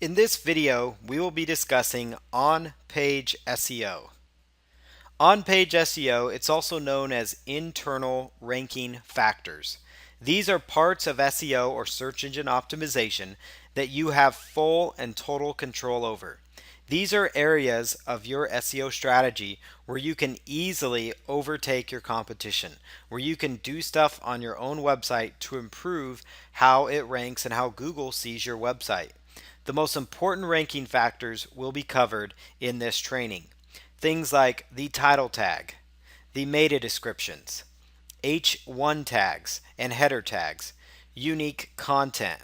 In this video, we will be discussing on-page SEO. On-page SEO, it's also known as internal ranking factors. These are parts of SEO or search engine optimization that you have full and total control over. These are areas of your SEO strategy where you can easily overtake your competition, where you can do stuff on your own website to improve how it ranks and how Google sees your website. The most important ranking factors will be covered in this training. Things like the title tag, the meta descriptions, H1 tags and header tags, unique content,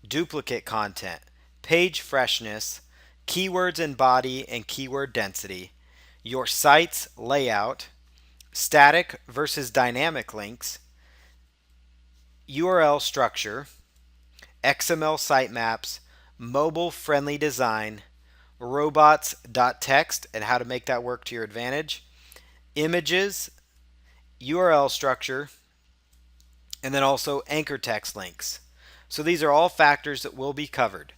duplicate content, page freshness, keywords in body and keyword density, your site's layout, static versus dynamic links, URL structure, XML sitemaps, mobile-friendly design, robots.txt and how to make that work to your advantage, images, URL structure, and then also anchor text links. So these are all factors that will be covered.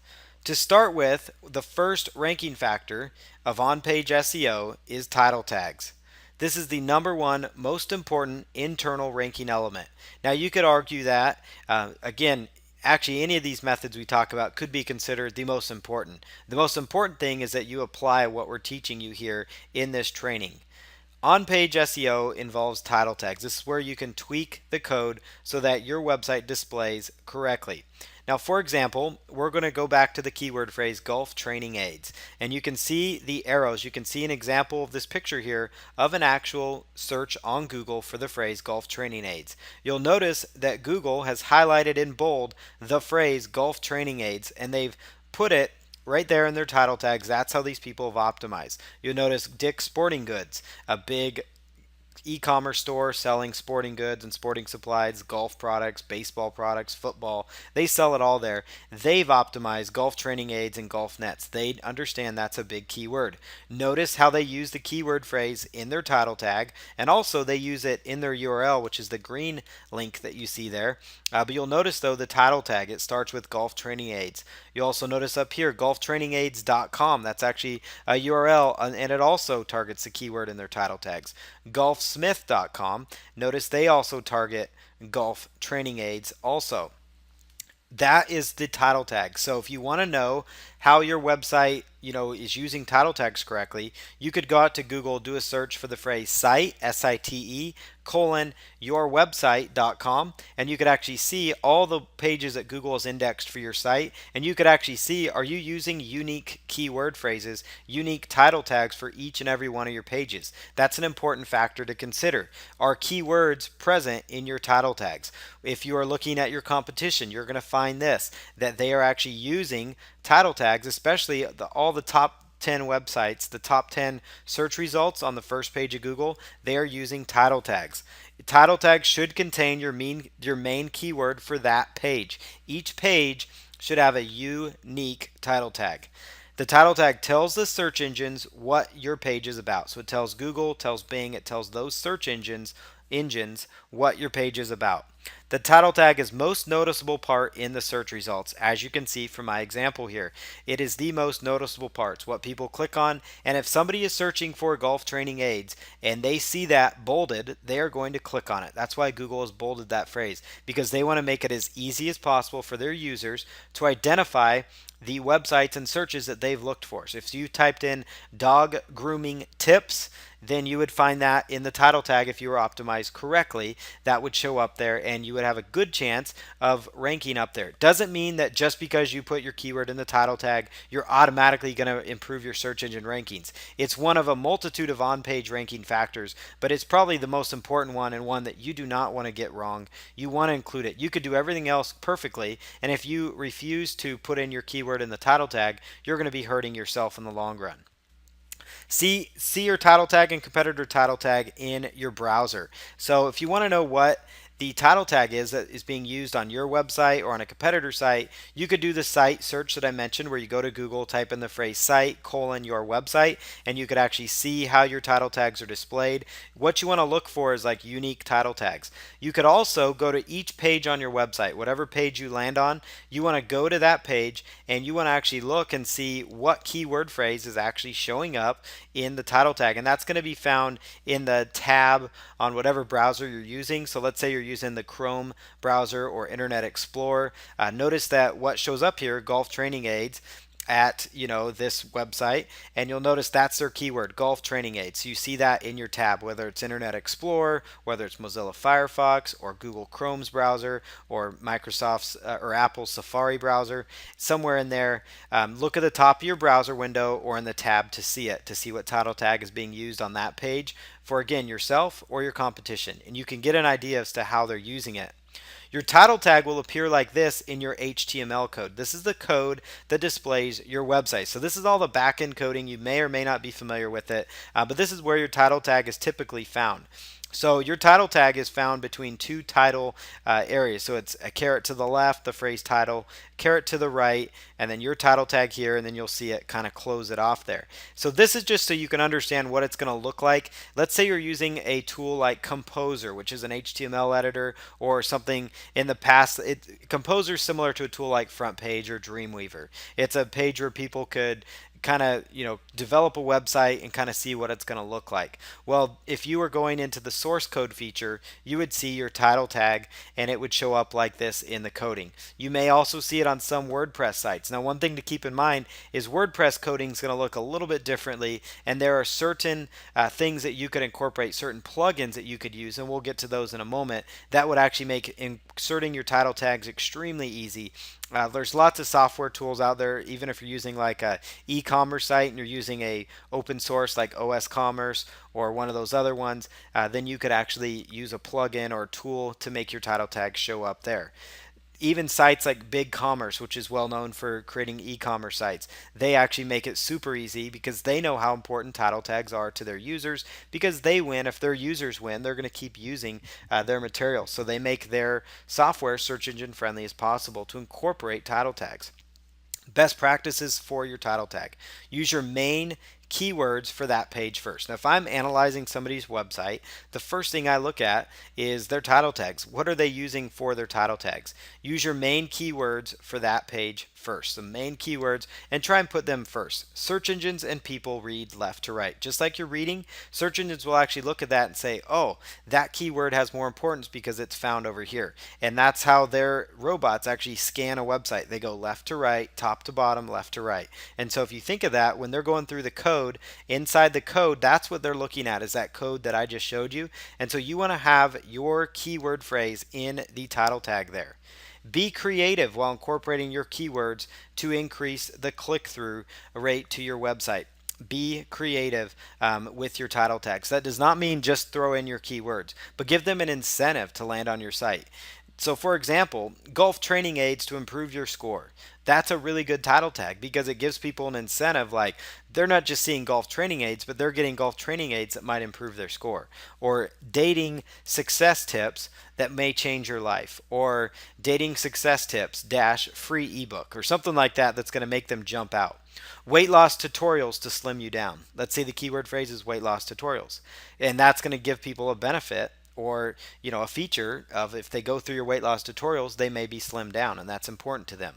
To start with, the first ranking factor of on-page SEO is title tags. This is the number one most important internal ranking element. Now you could argue that, again, actually any of these methods we talk about could be considered the most important. The most important thing is that you apply what we're teaching you here in this training. On-page SEO involves title tags. This is where you can tweak the code so that your website displays correctly. Now, for example, we're going to go back to the keyword phrase golf training aids, and you can see the arrows. You can see an example of this picture here of an actual search on Google for the phrase golf training aids. You'll notice that Google has highlighted in bold the phrase golf training aids, and they've put it right there in their title tags. That's how these people have optimized. You'll notice Dick's Sporting Goods, a big e-commerce store selling sporting goods and sporting supplies, golf products, baseball products, football. They sell it all there. They've optimized golf training aids and golf nets. They understand that's a big keyword. Notice how they use the keyword phrase in their title tag, and also they use it in their URL, which is the green link that you see there. But you'll notice though the title tag, it starts with golf training aids. You also notice up here golftrainingaids.com. That's actually a URL, and it also targets the keyword in their title tags. Golfsmith.com. Notice they also target golf training aids also. That is the title tag. So if you want to know how your website, is using title tags correctly, you could go out to Google, do a search for the phrase site, S-I-T-E, yourwebsite.com, and you could actually see all the pages that Google has indexed for your site, and you could actually see, are you using unique keyword phrases, unique title tags for each and every one of your pages? That's an important factor to consider. Are keywords present in your title tags? If you are looking at your competition, you're going to find this, that they are actually using title tags, especially all the top 10 websites, the top 10 search results on the first page of Google, they are using title tags. Title tags should contain your main keyword for that page. Each page should have a unique title tag. The title tag tells the search engines what your page is about. So it tells Google, tells Bing, it tells those search engines what your page is about. The title tag is most noticeable part in the search results, as you can see from my example here. It is the most noticeable parts, what people click on, and if somebody is searching for golf training aids and they see that bolded, they are going to click on it. That's why Google has bolded that phrase, because they want to make it as easy as possible for their users to identify the websites and searches that they've looked for. So if you typed in dog grooming tips, then you would find that in the title tag. If you were optimized correctly, that would show up there and you would have a good chance of ranking up there. Doesn't mean that just because you put your keyword in the title tag, you're automatically going to improve your search engine rankings. It's one of a multitude of on-page ranking factors, but it's probably the most important one, and one that you do not want to get wrong. You want to include it. You could do everything else perfectly, and if you refuse to put in your keyword in the title tag, you're going to be hurting yourself in the long run. See your title tag and competitor title tag in your browser. So if you want to know what the title tag is that is being used on your website or on a competitor site, you could do the site search that I mentioned where you go to Google, type in the phrase site colon your website, and you could actually see how your title tags are displayed. What you want to look for is like unique title tags. You could also go to each page on your website, whatever page you land on, you want to go to that page and you want to actually look and see what keyword phrase is actually showing up in the title tag. And that's going to be found in the tab on whatever browser you're using. So let's say you're using the Chrome browser or Internet Explorer. Notice that what shows up here, golf training aids, at this website, and you'll notice that's their keyword, golf training aids. So you see that in your tab, whether it's Internet Explorer, whether it's Mozilla Firefox or Google Chrome's browser or Microsoft's or Apple's Safari browser, somewhere in there. Look at the top of your browser window or in the tab to see it, to see what title tag is being used on that page for, again, yourself or your competition, and you can get an idea as to how they're using it. Your title tag will appear like this in your HTML code. This is the code that displays your website. So this is all the backend coding. You may or may not be familiar with it, but this is where your title tag is typically found. So your title tag is found between two title areas. So it's a caret to the left, the phrase title, caret to the right, and then your title tag here, and then you'll see it kind of close it off there. So this is just so you can understand what it's going to look like. Let's say you're using a tool like Composer, which is an HTML editor, or something in the past. Composer is similar to a tool like Front Page or Dreamweaver. It's a page where people could kind of develop a website and kind of see what it's going to look like. Well, if you were going into the source code feature, you would see your title tag and it would show up like this in the coding. You may also see it on some WordPress sites. Now, one thing to keep in mind is WordPress coding is going to look a little bit differently, and there are certain things that you could incorporate, certain plugins that you could use, and we'll get to those in a moment, that would actually make inserting your title tags extremely easy. There's lots of software tools out there. Even if you're using like a e-commerce site and you're using a open source like OS Commerce or one of those other ones, then you could actually use a plugin or tool to make your title tags show up there. Even sites like BigCommerce, which is well known for creating e-commerce sites, they actually make it super easy because they know how important title tags are to their users, because they win. If their users win, they're going to keep using their material. So they make their software search engine friendly as possible to incorporate title tags. Best practices for your title tag. Use your main keywords for that page first. Now, if I'm analyzing somebody's website, the first thing I look at is their title tags. What are they using for their title tags? Use your main keywords for that page first, the main keywords, and try and put them first. Search engines and people read left to right. Just like you're reading, search engines will actually look at that and say, oh, that keyword has more importance because it's found over here. And that's how their robots actually scan a website. They go left to right, top to bottom, left to right. And so if you think of that, when they're going through the code, inside the code, that's what they're looking at, is that code that I just showed you. And so you want to have your keyword phrase in the title tag there. Be creative while incorporating your keywords to increase the click-through rate to your website. Be creative with your title tags. That does not mean just throw in your keywords, but give them an incentive to land on your site. So for example, golf training aids to improve your score. That's a really good title tag because it gives people an incentive, like they're not just seeing golf training aids, but they're getting golf training aids that might improve their score. Or dating success tips that may change your life. Or dating success tips dash free ebook or something like that that's going to make them jump out. Weight loss tutorials to slim you down. Let's say the keyword phrase is weight loss tutorials. And that's going to give people a benefit or a feature of, if they go through your weight loss tutorials, they may be slimmed down, and that's important to them.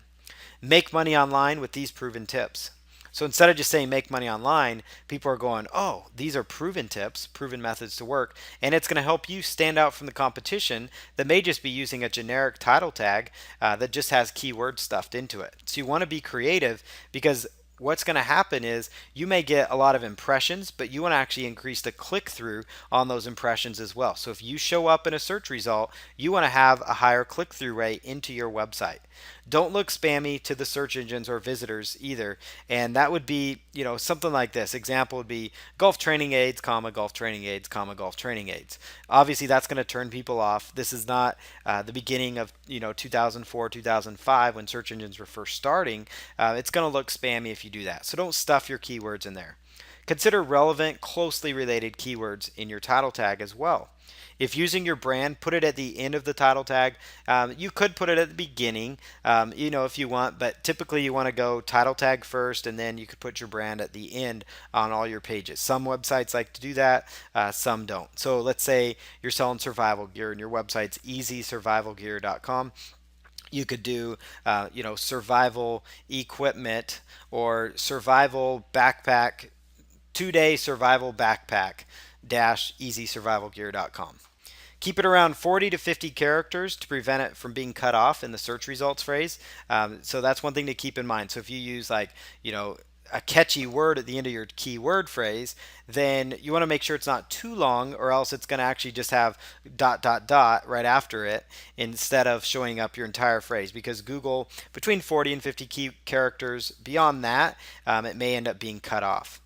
Make money online with these proven tips. So instead of just saying make money online, people are going, oh, these are proven tips, proven methods to work, and it's going to help you stand out from the competition that may just be using a generic title tag that just has keywords stuffed into it. So you want to be creative, because what's going to happen is you may get a lot of impressions, but you want to actually increase the click-through on those impressions as well. So if you show up in a search result, you want to have a higher click-through rate into your website. Don't look spammy to the search engines or visitors either. And that would be, something like this. Example would be golf training aids, comma, golf training aids, comma, golf training aids. Obviously, that's going to turn people off. This is not the beginning of, 2004, 2005 when search engines were first starting. It's going to look spammy if you do that. So don't stuff your keywords in there. Consider relevant, closely related keywords in your title tag as well. If using your brand, put it at the end of the title tag. You could put it at the beginning, if you want, but typically you want to go title tag first, and then you could put your brand at the end on all your pages. Some websites like to do that, some don't. So let's say you're selling survival gear and your website's easysurvivalgear.com. You could do, survival equipment or survival backpack, 2-day survival backpack dash easysurvivalgear.com. Keep it around 40 to 50 characters to prevent it from being cut off in the search results phrase. So that's one thing to keep in mind. So if you use a catchy word at the end of your keyword phrase, then you want to make sure it's not too long, or else it's going to actually just have dot dot dot right after it instead of showing up your entire phrase, because Google, between 40 and 50 key characters beyond that, it may end up being cut off.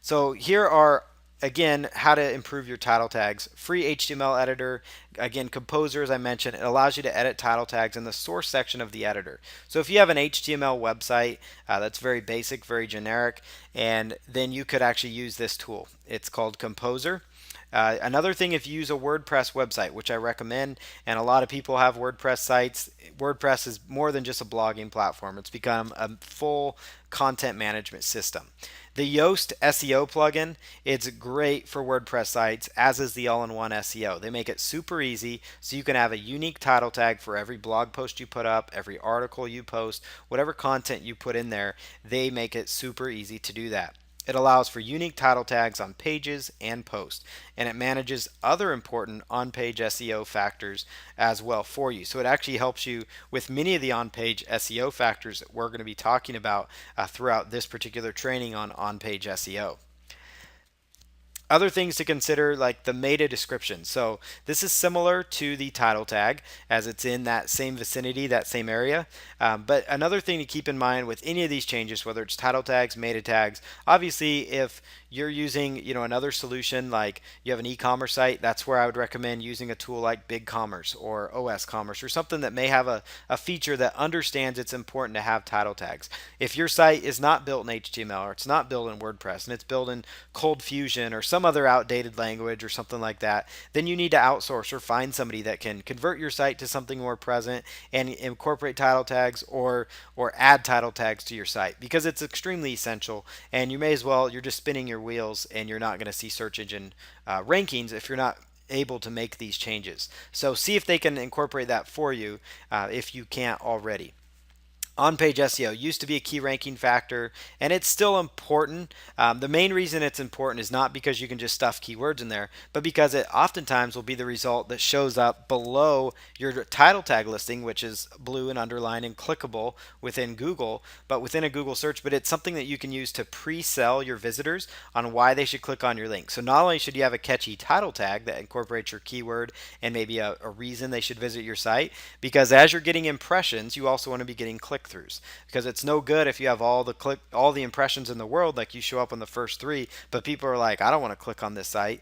So here are, again, how to improve your title tags. Free HTML editor. Again, Composer, as I mentioned, it allows you to edit title tags in the source section of the editor. So if you have an HTML website that's very basic, very generic, and then you could actually use this tool. It's called Composer. Another thing, if you use a WordPress website, which I recommend, and a lot of people have WordPress sites, WordPress is more than just a blogging platform. It's become a full content management system. The Yoast SEO plugin, it's great for WordPress sites, as is the all-in-one SEO. They make it super easy, so you can have a unique title tag for every blog post you put up, every article you post, whatever content you put in there. They make it super easy to do that. It allows for unique title tags on pages and posts, and it manages other important on-page SEO factors as well for you. So it actually helps you with many of the on-page SEO factors that we're going to be talking about throughout this particular training on on-page SEO. Other things to consider, like the meta description. So this is similar to the title tag, as it's in that same vicinity, that same area. But another thing to keep in mind with any of these changes, whether it's title tags, meta tags, obviously if you're using another solution, like you have an e-commerce site, that's where I would recommend using a tool like BigCommerce or OS Commerce, or something that may have a feature that understands it's important to have title tags. If your site is not built in HTML, or it's not built in WordPress, and it's built in Cold Fusion or some other outdated language or something like that, then you need to outsource or find somebody that can convert your site to something more present and incorporate title tags, or add title tags to your site, because it's extremely essential. And you may as well, you're just spinning your wheels, and you're not going to see search engine rankings if you're not able to make these changes. So see if they can incorporate that for you if you can't already. On-page SEO used to be a key ranking factor, and it's still important. The main reason it's important is not because you can just stuff keywords in there, but because it oftentimes will be the result that shows up below your title tag listing, which is blue and underlined and clickable within Google, but within a Google search. But it's something that you can use to pre-sell your visitors on why they should click on your link. So not only should you have a catchy title tag that incorporates your keyword and maybe a reason they should visit your site, because as you're getting impressions, you also want to be getting click-throughs, because it's no good if you have all the impressions in the world, like you show up on the first 3, but people are like, I don't want to click on this site.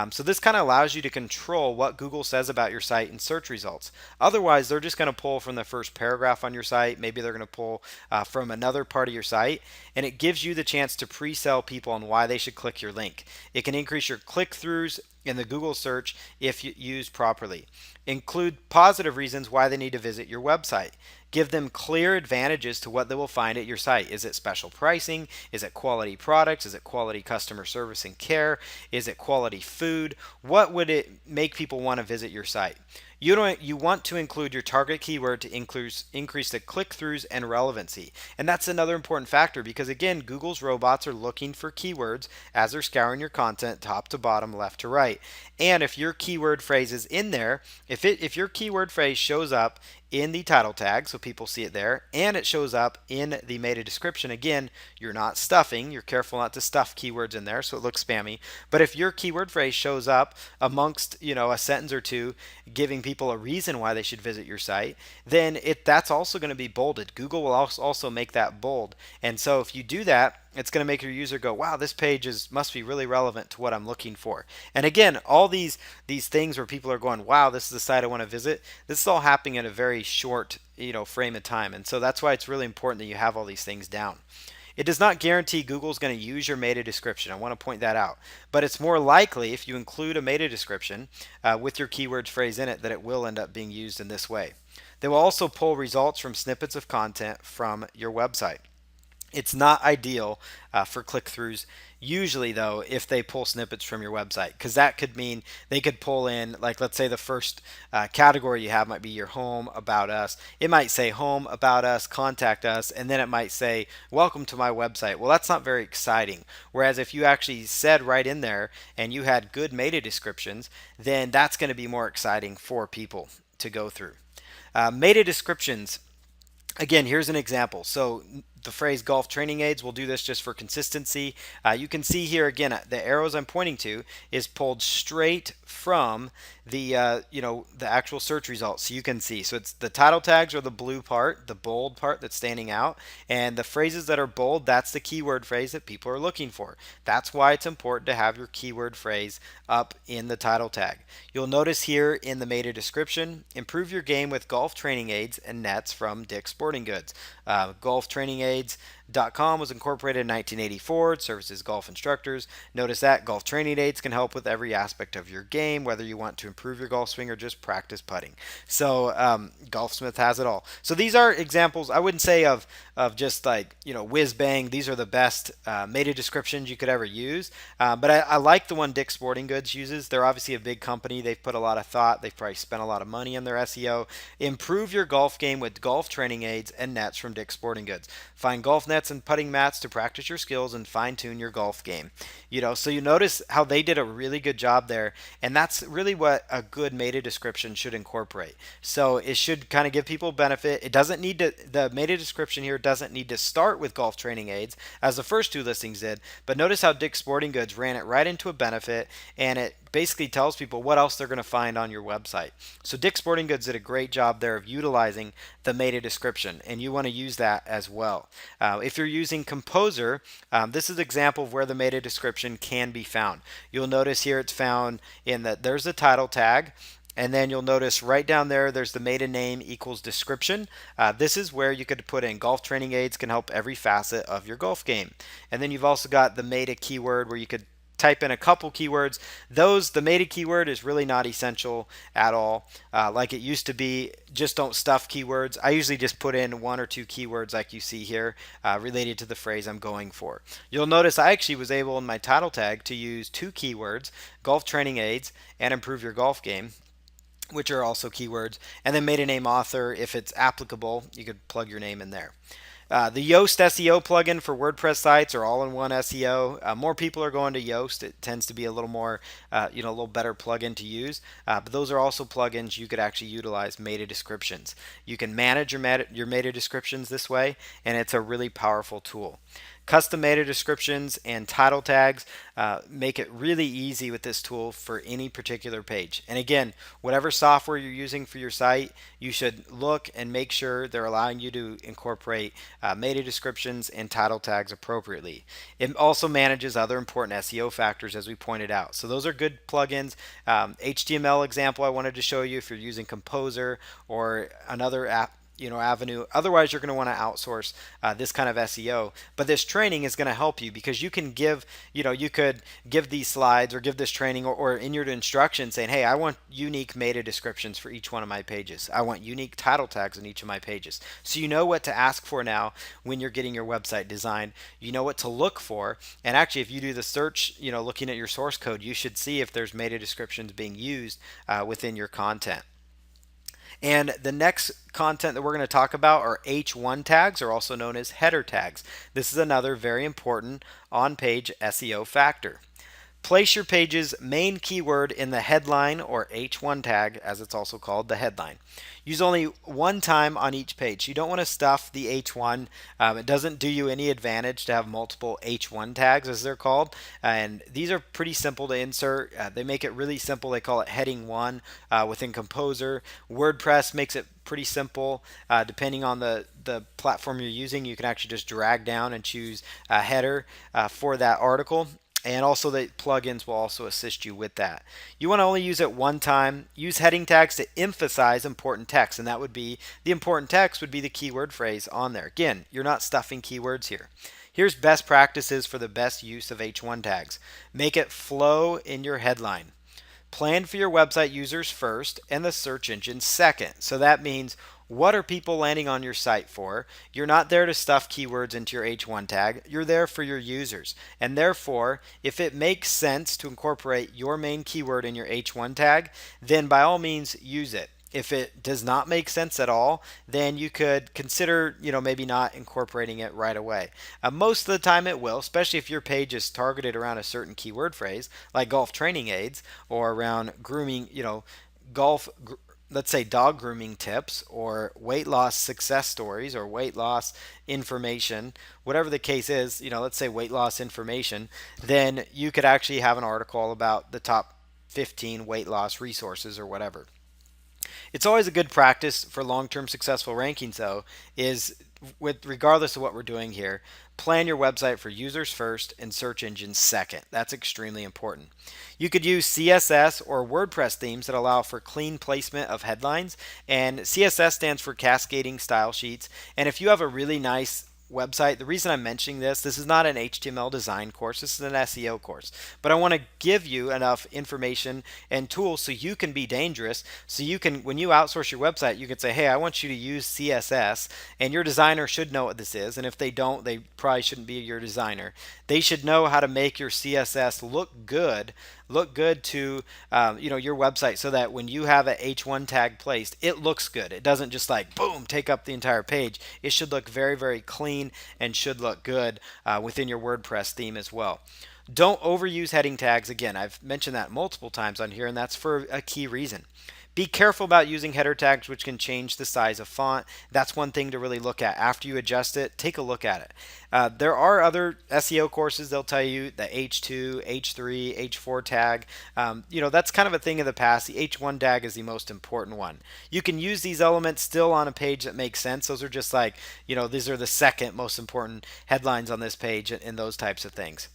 So this kind of allows you to control what Google says about your site in search results. Otherwise, they're just going to pull from the first paragraph on your site. Maybe they're going to pull from another part of your site, and it gives you the chance to pre-sell people on why they should click your link. It can increase your click-throughs in the Google search if used properly. Include positive reasons why they need to visit your website. Give them clear advantages to what they will find at your site. Is it special pricing? Is it quality products? Is it quality customer service and care? Is it quality food? What would it make people want to visit your site? You want to include your target keyword to increase the click-throughs and relevancy. And that's another important factor, because again, Google's robots are looking for keywords as they're scouring your content top to bottom, left to right. And if your keyword phrase is in there, if your keyword phrase shows up in the title tag, so people see it there, and it shows up in the meta description, again, you're not stuffing. You're careful not to stuff keywords in there so it looks spammy. But if your keyword phrase shows up amongst a sentence or two giving people a reason why they should visit your site, then that's also going to be bolded. Google will also make that bold. And so if you do that, it's going to make your user go, wow, this page must be really relevant to what I'm looking for. And again, all these things where people are going, wow, this is the site I want to visit, this is all happening in a very short frame of time. And so that's why it's really important that you have all these things down. It does not guarantee Google's going to use your meta description. I want to point that out. But it's more likely if you include a meta description with your keyword phrase in it that it will end up being used in this way. They will also pull results from snippets of content from your website. It's not ideal for click throughs, usually, though, if they pull snippets from your website, because that could mean they could pull in, like, let's say the first category you have might be your home, about us. It might say home, about us, contact us, and then it might say, welcome to my website. Well, that's not very exciting. Whereas if you actually said right in there and you had good meta descriptions, then that's going to be more exciting for people to go through. Meta descriptions. Again, here's an example. So the phrase golf training aids, we'll do this just for consistency. You can see here again, the arrows I'm pointing to is pulled straight from the the actual search results. So you can see, so it's the title tags are the blue part, the bold part that's standing out, and the phrases that are bold, that's the keyword phrase that people are looking for. That's why it's important to have your keyword phrase up in the title tag. You'll notice here in the meta description, improve your game with golf training aids and nets from Dick's Sporting Goods. Golf training aids.com was incorporated in 1984. It services golf instructors. Notice that golf training aids can help with every aspect of your game, whether you want to improve your golf swing or just practice putting. So Golfsmith has it all. So these are examples. I wouldn't say of just like whiz bang. These are the best meta descriptions you could ever use. But I like the one Dick's Sporting Goods uses. They're obviously a big company. They've put a lot of thought. They've probably spent a lot of money on their SEO. Improve your golf game with golf training aids and nets from Dick's Sporting Goods. Find golf nets and putting mats to practice your skills and fine-tune your golf game. So you notice how they did a really good job there, and that's really what a good meta description should incorporate. So it should kind of give people benefit. It doesn't need to, the meta description here doesn't need to start with golf training aids as the first two listings did, but notice how Dick's Sporting Goods ran it right into a benefit, and it basically tells people what else they're going to find on your website. So Dick's Sporting Goods did a great job there of utilizing the meta description, and you want to use that as well. If you're using Composer, this is an example of where the meta description can be found. You'll notice here it's found in there's the title tag, and then you'll notice right down there's the meta name equals description. This is where you could put in golf training aids can help every facet of your golf game. And then you've also got the meta keyword where you could type in a couple keywords. The meta keyword is really not essential at all. Like it used to be, just don't stuff keywords. I usually just put in one or two keywords like you see here related to the phrase I'm going for. You'll notice I actually was able in my title tag to use two keywords, golf training aids and improve your golf game, which are also keywords, and then meta name author, if it's applicable, you could plug your name in there. The Yoast SEO plugin for WordPress sites or all-in-one SEO. More people are going to Yoast. It tends to be a little more, a little better plugin to use. But those are also plugins you could actually utilize meta descriptions. You can manage your meta descriptions this way, and it's a really powerful tool. Custom meta descriptions and title tags make it really easy with this tool for any particular page. And again, whatever software you're using for your site, you should look and make sure they're allowing you to incorporate meta descriptions and title tags appropriately. It also manages other important SEO factors, as we pointed out. So those are good plugins. HTML example I wanted to show you if you're using Composer or another avenue. Otherwise, you're going to want to outsource this kind of SEO. But this training is going to help you because you can give, you could give these slides or give this training or in your instructions saying, hey, I want unique meta descriptions for each one of my pages. I want unique title tags in each of my pages. So you know what to ask for now when you're getting your website designed. You know what to look for. And actually, if you do the search, looking at your source code, you should see if there's meta descriptions being used within your content. And the next content that we're going to talk about are H1 tags, or also known as header tags. This is another very important on-page SEO factor. Place your page's main keyword in the headline, or H1 tag, as it's also called, the headline. Use only one time on each page. You don't want to stuff the H1. It doesn't do you any advantage to have multiple H1 tags, as they're called. And these are pretty simple to insert. They make it really simple. They call it heading 1 within Composer. WordPress makes it pretty simple. Depending on the platform you're using, you can actually just drag down and choose a header for that article. And also the plugins will also assist you with that. You want to only use it one time. Use heading tags to emphasize important text, and that would be the important text would be the keyword phrase on there. Again, you're not stuffing keywords here. Here's best practices for the best use of H1 tags. Make it flow in your headline. Plan for your website users first and the search engine second. So that means, what are people landing on your site for? You're not there to stuff keywords into your H1 tag. You're there for your users. And therefore, if it makes sense to incorporate your main keyword in your H1 tag, then by all means use it. If it does not make sense at all, then you could consider, maybe not incorporating it right away. Most of the time it will, especially if your page is targeted around a certain keyword phrase, like golf training aids, or around grooming, golf, let's say dog grooming tips, or weight loss success stories, or weight loss information, whatever the case is, let's say weight loss information, then you could actually have an article about the top 15 weight loss resources or whatever. It's always a good practice for long-term successful rankings, though, is with regardless of what we're doing here, plan your website for users first and search engines second. That's extremely important. You could use CSS or WordPress themes that allow for clean placement of headlines, and CSS stands for Cascading Style Sheets. And if you have a really nice website. The reason I'm mentioning this is not an HTML design course, this is an SEO course. But I want to give you enough information and tools so you can be dangerous. So you can, when you outsource your website, you can say, hey, I want you to use CSS, and your designer should know what this is. And if they don't, they probably shouldn't be your designer. They should know how to make your CSS look good to your website, so that when you have an H1 tag placed, it looks good. It doesn't just like boom take up the entire page. It should look very, very clean and should look good within your WordPress theme as well. Don't overuse heading tags. Again, I've mentioned that multiple times on here, and that's for a key reason. Be careful about using header tags, which can change the size of font. That's one thing to really look at. After you adjust it, take a look at it. There are other SEO courses. They'll tell you the H2, H3, H4 tag. That's kind of a thing of the past. The H1 tag is the most important one. You can use these elements still on a page that makes sense. Those are just like, these are the second most important headlines on this page and those types of things.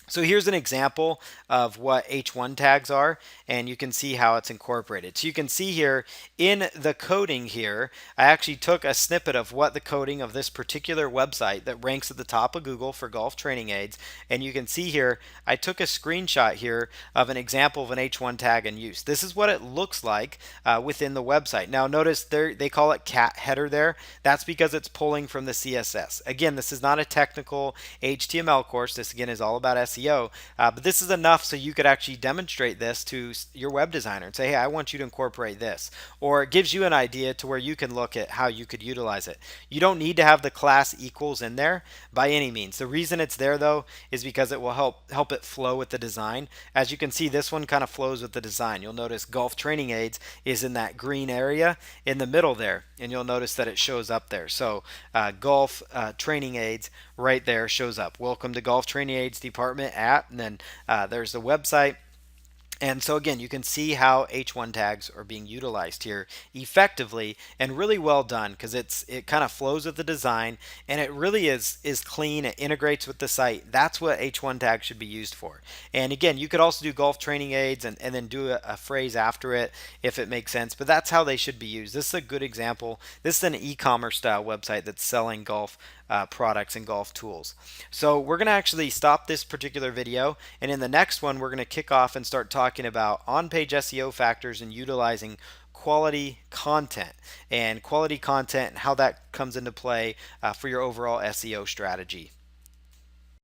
So here's an example of what H1 tags are, and you can see how it's incorporated. So you can see here in the coding here, I actually took a snippet of what the coding of this particular website that ranks at the top of Google for golf training aids, and you can see here I took a screenshot here of an example of an H1 tag in use. This is what it looks like within the website. Now notice they call it cat header there. That's because it's pulling from the CSS. Again, this is not a technical HTML course. This again is all about SEO. But this is enough so you could actually demonstrate this to your web designer and say, hey, I want you to incorporate this. Or it gives you an idea to where you can look at how you could utilize it. You don't need to have the class equals in there by any means. The reason it's there, though, is because it will help it flow with the design. As you can see, this one kind of flows with the design. You'll notice golf training aids is in that green area in the middle there, and you'll notice that it shows up there. So golf training aids right there shows up. Welcome to Golf Training Aids Department at, and then there's the website. And so again, you can see how H1 tags are being utilized here effectively and really well done, because it kind of flows with the design, and it really is clean. It integrates with the site. That's what H1 tags should be used for. And again, you could also do golf training aids and then do a phrase after it if it makes sense, but that's how they should be used. This is a good example. This is an e-commerce style website that's selling golf products and golf tools. So we're going to actually stop this particular video, and in the next one we're going to kick off and start talking about on-page SEO factors and utilizing quality content and how that comes into play for your overall SEO strategy.